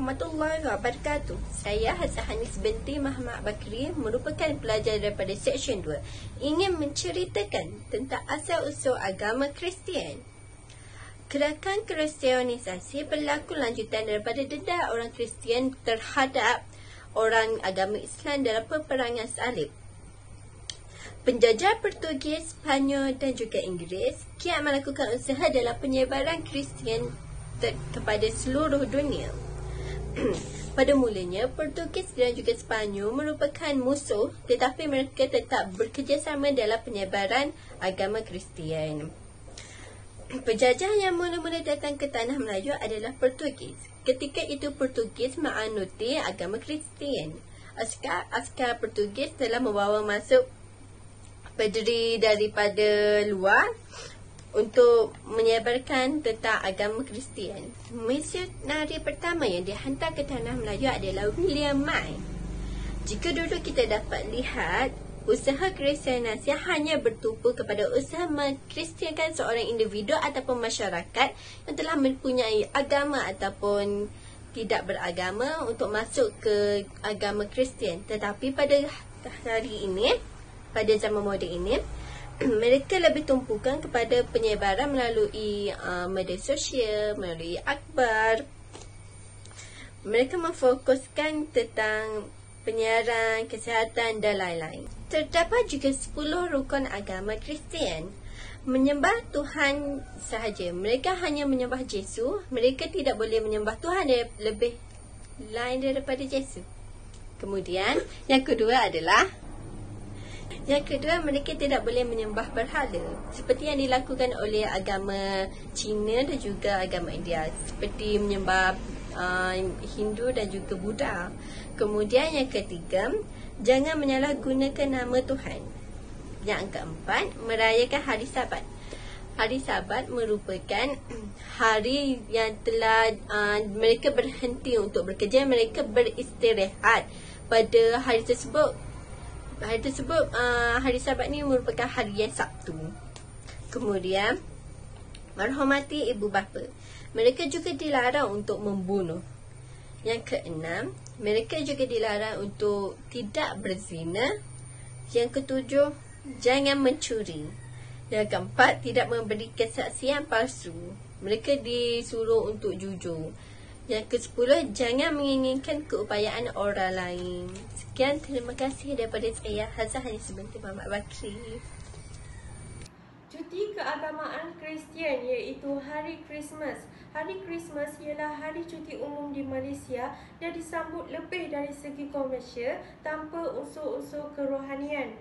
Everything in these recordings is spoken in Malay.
warahmatullahi wabarakatuh. Saya Hazahanis binti Muhammad Bakri, merupakan pelajar daripada Seksyen 2, ingin menceritakan tentang asal-usul agama Kristian. Gerakan Kristianisasi berlaku lanjutan daripada dendam orang Kristian terhadap orang agama Islam dalam peperangan salib. Penjajah Portugis, Spanyol dan juga Inggeris kiat melakukan usaha dalam penyebaran Kristian kepada seluruh dunia. Pada mulanya, Portugis dan juga Spanyol merupakan musuh, tetapi mereka tetap bekerjasama dalam penyebaran agama Kristian. Penjajah yang mula-mula datang ke tanah Melayu adalah Portugis. Ketika itu Portugis menganuti agama Kristian. Askar Portugis telah membawa masuk pederi daripada luar untuk menyebarkan tentang agama Kristian. Misionari pertama yang dihantar ke tanah Melayu adalah William May. Jika dulu kita dapat lihat, usaha Kristianisasi hanya bertumpu kepada usaha mengkristiankan seorang individu ataupun masyarakat yang telah mempunyai agama ataupun tidak beragama untuk masuk ke agama Kristian. Tetapi pada hari ini, pada zaman moden ini, mereka lebih tumpukan kepada penyebaran melalui media sosial, melalui akhbar. Mereka memfokuskan tentang penyiaran, kesihatan dan lain-lain. Terdapat juga 10 rukun agama Kristian. Menyembah Tuhan sahaja. Mereka hanya menyembah Yesus. Mereka tidak boleh menyembah Tuhan lebih lain daripada Yesus. Kemudian, yang kedua, mereka tidak boleh menyembah berhala seperti yang dilakukan oleh agama Cina dan juga agama India, seperti menyembah Hindu dan juga Buddha. Kemudian yang ketiga, jangan menyalahgunakan nama Tuhan. Yang keempat, merayakan hari Sabat. Hari Sabat merupakan hari yang telah mereka berhenti untuk bekerja, mereka beristirahat pada hari tersebut. Hari Sabat ni merupakan hari yang Sabtu. Kemudian, menghormati ibu bapa. Mereka juga dilarang untuk membunuh. Yang keenam, mereka juga dilarang untuk tidak berzina. Yang ketujuh, jangan mencuri. Yang keempat, tidak memberi kesaksian palsu. Mereka disuruh untuk jujur. Yang ke-10, jangan menginginkan keupayaan orang lain. Sekian, terima kasih daripada saya, Hazahanis binti Muhammad Bakri. Cuti keagamaan Kristian iaitu Hari Krismas. Hari Krismas ialah hari cuti umum di Malaysia dan disambut lebih dari segi komersial tanpa unsur-unsur kerohanian.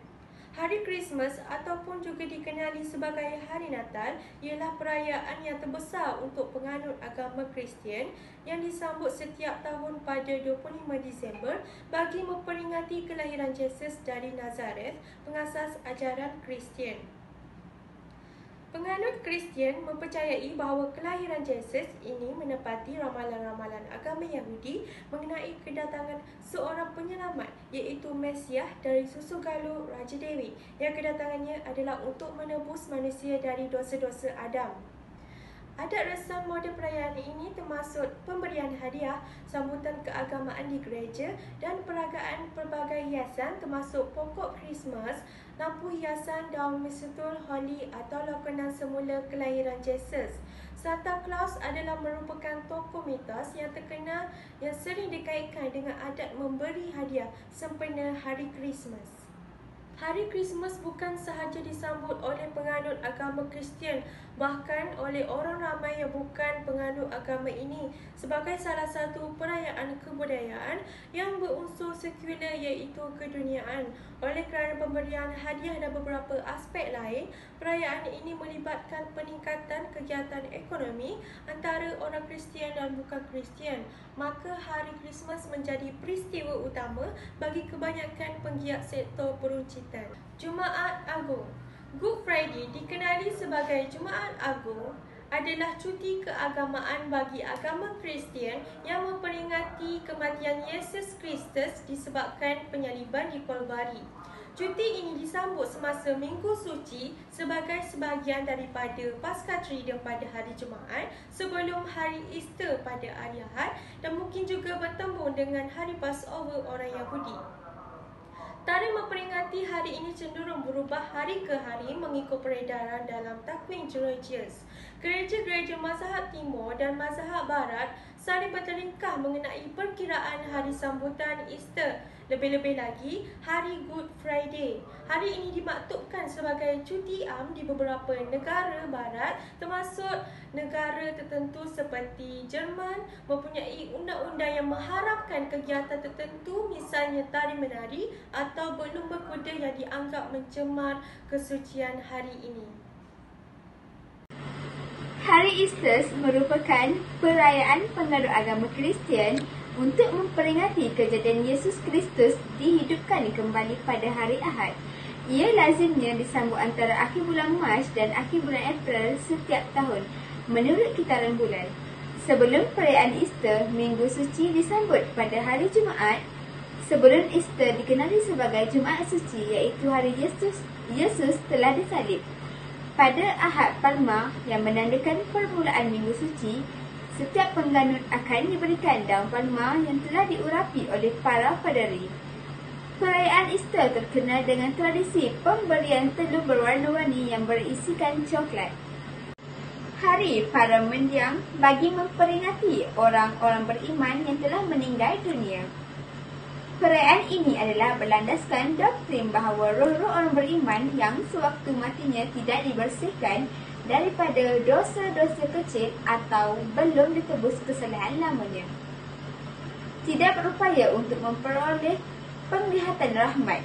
Hari Krismas ataupun juga dikenali sebagai Hari Natal ialah perayaan yang terbesar untuk penganut agama Kristian yang disambut setiap tahun pada 25 Disember bagi memperingati kelahiran Yesus dari Nazareth, pengasas ajaran Kristian. Penganut Kristian mempercayai bahawa kelahiran Yesus ini menepati ramalan-ramalan agama Yahudi mengenai kedatangan seorang penyelamat iaitu Mesias dari susu galur Raja David yang kedatangannya adalah untuk menebus manusia dari dosa-dosa Adam. Adat resam moden perayaan ini termasuk pemberian hadiah, sambutan keagamaan di gereja dan peragaan pelbagai hiasan termasuk pokok Krismas, lampu hiasan, daun mistletoe, holly atau lakonan semula kelahiran Yesus. Santa Claus adalah merupakan tokoh mitos yang terkenal yang sering dikaitkan dengan adat memberi hadiah sempena Hari Krismas. Hari Krismas bukan sahaja disambut oleh penganut agama Kristian, bahkan oleh orang ramai yang bukan penganut agama ini sebagai salah satu perayaan kebudayaan yang berunsur sekular iaitu keduniaan. Oleh kerana pemberian hadiah dan beberapa aspek lain, perayaan ini melibatkan peningkatan kegiatan ekonomi antara orang Kristian dan bukan Kristian. Maka Hari Krismas menjadi peristiwa utama bagi kebanyakan penggiat sektor peruncitan. Jumaat Agung. Good Friday dikenali sebagai Jumaat Agung adalah cuti keagamaan bagi agama Kristian yang memperingati kematian Yesus Kristus disebabkan penyaliban di Kalvari. Cuti ini disambut semasa Minggu Suci sebagai sebahagian daripada Paskah Triduum pada hari Jumaat sebelum hari Easter pada hari Ahad dan mungkin juga bertembung dengan hari Passover orang Yahudi. Tarikh memperingati hari ini cenderung berubah hari ke hari mengikut peredaran dalam takwim Georgius. Gereja-gereja mazhab timur dan mazhab barat saling bertelingkah mengenai perkiraan hari sambutan Easter. Lebih-lebih lagi, hari Good Friday. Hari ini dimaktubkan sebagai cuti am di beberapa negara barat termasuk negara tertentu seperti Jerman mempunyai undang-undang yang mengharapkan kegiatan tertentu misalnya tari menari atau berlumba kuda yang dianggap mencemar kesucian hari ini. Hari Easter merupakan perayaan pengaruh agama Kristian untuk memperingati kejadian Yesus Kristus dihidupkan kembali pada hari Ahad. Ia lazimnya disambut antara akhir bulan Mac dan akhir bulan April setiap tahun menurut kitaran bulan. Sebelum perayaan Easter, Minggu Suci disambut pada hari Jumaat. Sebelum Easter dikenali sebagai Jumaat Suci iaitu hari Yesus telah disalib. Pada Ahad Palma yang menandakan permulaan Minggu Suci, setiap pengganut akan diberikan daun palma yang telah diurapi oleh para paderi. Perayaan Easter terkenal dengan tradisi pemberian telur berwarna-warni yang berisikan coklat. Hari para mendiang bagi memperingati orang-orang beriman yang telah meninggal dunia. Perayaan ini adalah berlandaskan doktrin bahawa roh-roh orang beriman yang sewaktu matinya tidak dibersihkan daripada dosa-dosa kecil atau belum ditebus kesalahan lamanya, tidak berupaya untuk memperoleh penglihatan rahmat.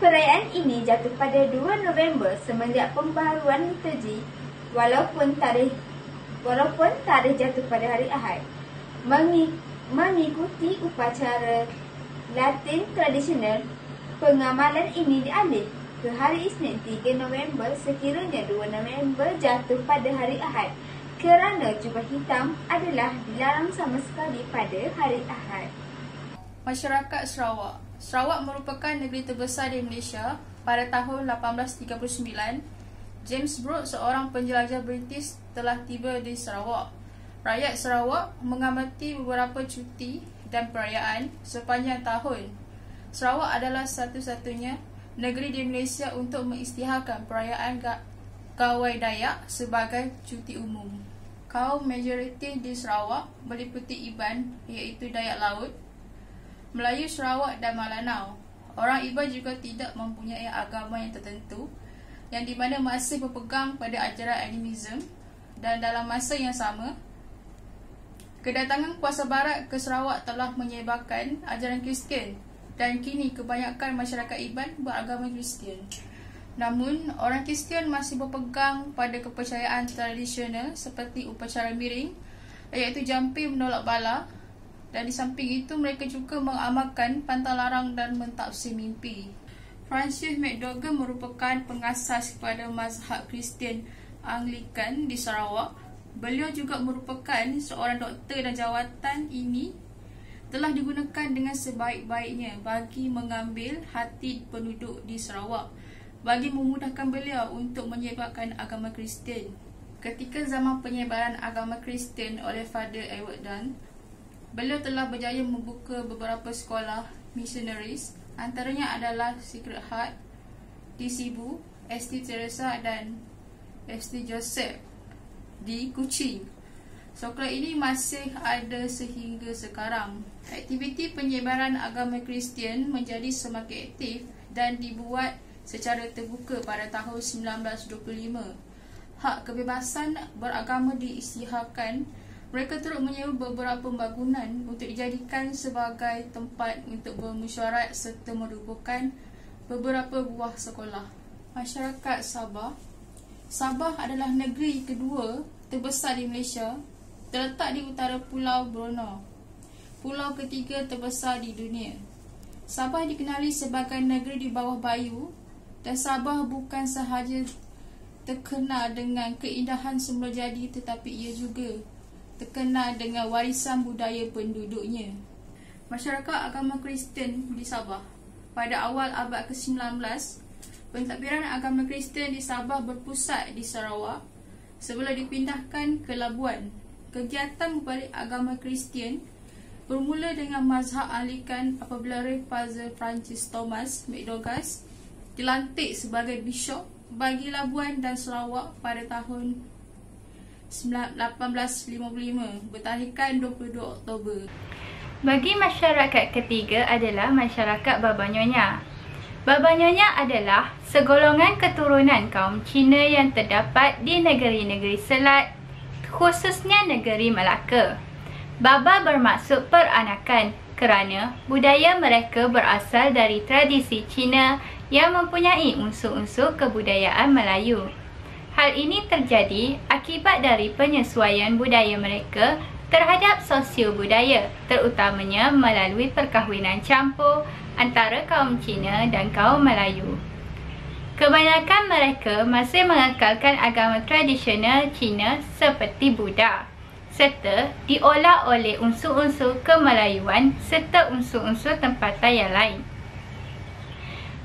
Perayaan ini jatuh pada 2 November semenjak pembaharuan liturgi walaupun tarikh jatuh pada hari Ahad. Mengikuti upacara Latin tradisional, pengamalan ini dialih ke hari Isnin 3 November sekiranya 2 November jatuh pada hari Ahad kerana jubah hitam adalah dilarang sama sekali pada hari Ahad. Masyarakat Sarawak. Sarawak merupakan negeri terbesar di Malaysia. Pada tahun 1839, James Brooke, seorang penjelajah British, telah tiba di Sarawak. Rakyat Sarawak mengamati beberapa cuti dan perayaan sepanjang tahun. Sarawak adalah satu-satunya negeri di Malaysia untuk mengisytiharkan perayaan Gawai Dayak sebagai cuti umum. Kaum majoriti di Sarawak meliputi Iban iaitu Dayak Laut, Melayu Sarawak dan Malanau. Orang Iban juga tidak mempunyai agama yang tertentu yang di mana masih berpegang pada ajaran animism, dan dalam masa yang sama kedatangan kuasa barat ke Sarawak telah menyebarkan ajaran Kristian dan kini kebanyakan masyarakat Iban beragama Kristian. Namun, orang Kristian masih berpegang pada kepercayaan tradisional seperti upacara miring, iaitu jampi menolak bala, dan di samping itu mereka juga mengamalkan pantang larang dan mentafsir mimpi. Francis McDougall merupakan pengasas kepada mazhab Kristian Anglikan di Sarawak. Beliau juga merupakan seorang doktor dan jawatan ini telah digunakan dengan sebaik-baiknya bagi mengambil hati penduduk di Sarawak, bagi memudahkan beliau untuk menyebarkan agama Kristian. Ketika zaman penyebaran agama Kristian oleh Father Edward Dunn, beliau telah berjaya membuka beberapa sekolah missionaries, antaranya adalah Sacred Heart di Sibu, St. Teresa dan St. Joseph di Kuching. Sekolah ini masih ada sehingga sekarang. Aktiviti penyebaran agama Kristian menjadi semakin aktif dan dibuat secara terbuka pada tahun 1925. Hak kebebasan beragama diisytiharkan. Mereka turut menyewa beberapa bangunan untuk dijadikan sebagai tempat untuk bermesyuarat serta merupakan beberapa buah sekolah. Masyarakat Sabah. Sabah adalah negeri kedua terbesar di Malaysia, terletak di utara Pulau Borneo, pulau ketiga terbesar di dunia. Sabah dikenali sebagai negeri di bawah bayu, dan Sabah bukan sahaja terkenal dengan keindahan semula jadi, tetapi ia juga terkenal dengan warisan budaya penduduknya. Masyarakat agama Kristian di Sabah. pada awal abad ke-19, pentadbiran agama Kristian di Sabah berpusat di Sarawak sebelum dipindahkan ke Labuan. Kegiatan berbalik agama Kristian bermula dengan mazhab Anglikan apabila Rev. Father Francis Thomas McDougall dilantik sebagai bishop bagi Labuan dan Sarawak pada tahun 1855 bertarikan 22 Oktober. Bagi masyarakat ketiga adalah masyarakat Baba Nyonya. Baba Nyonya adalah segolongan keturunan kaum Cina yang terdapat di negeri-negeri Selat, khususnya negeri Melaka. Baba bermaksud peranakan kerana budaya mereka berasal dari tradisi Cina yang mempunyai unsur-unsur kebudayaan Melayu. Hal ini terjadi akibat dari penyesuaian budaya mereka terhadap sosio budaya, terutamanya melalui perkahwinan campur antara kaum Cina dan kaum Melayu. Kebanyakan mereka masih mengekalkan agama tradisional Cina seperti Buddha, serta diolah oleh unsur-unsur kemelayuan serta unsur-unsur tempatan yang lain.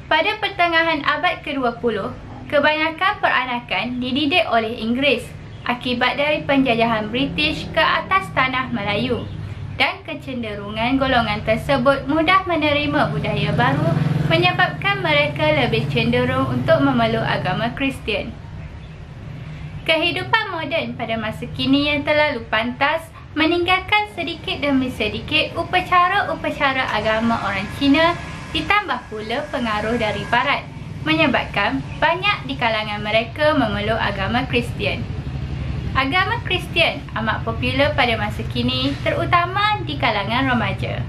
Pada pertengahan abad ke-20, kebanyakan peranakan dididik oleh Inggeris akibat dari penjajahan British ke atas tanah Melayu, dan kecenderungan golongan tersebut mudah menerima budaya baru menyebabkan mereka lebih cenderung untuk memeluk agama Kristian. Kehidupan moden pada masa kini yang terlalu pantas meninggalkan sedikit demi sedikit upacara-upacara agama orang Cina, ditambah pula pengaruh dari Barat, menyebabkan banyak di kalangan mereka memeluk agama Kristian. Agama Kristian amat popular pada masa kini, terutama di kalangan remaja.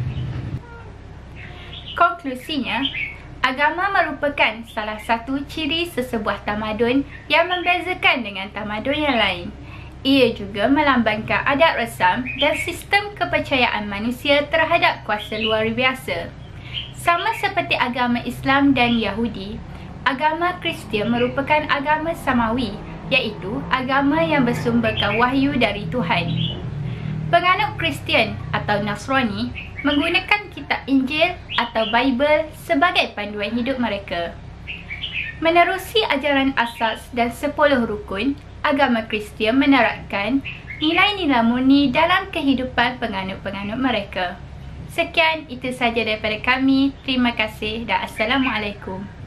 Konklusinya, agama merupakan salah satu ciri sesebuah tamadun yang membezakan dengan tamadun yang lain. Ia juga melambangkan adat resam dan sistem kepercayaan manusia terhadap kuasa luar biasa. Sama seperti agama Islam dan Yahudi, agama Kristian merupakan agama samawi, iaitu agama yang bersumberkan wahyu dari Tuhan. Penganut Kristian atau Nasrani menggunakan kitab Injil atau Bible sebagai panduan hidup mereka. Menerusi ajaran asas dan 10 rukun, agama Kristian menerapkan nilai-nilai murni dalam kehidupan penganut-penganut mereka. Sekian, itu sahaja daripada kami. Terima kasih dan Assalamualaikum.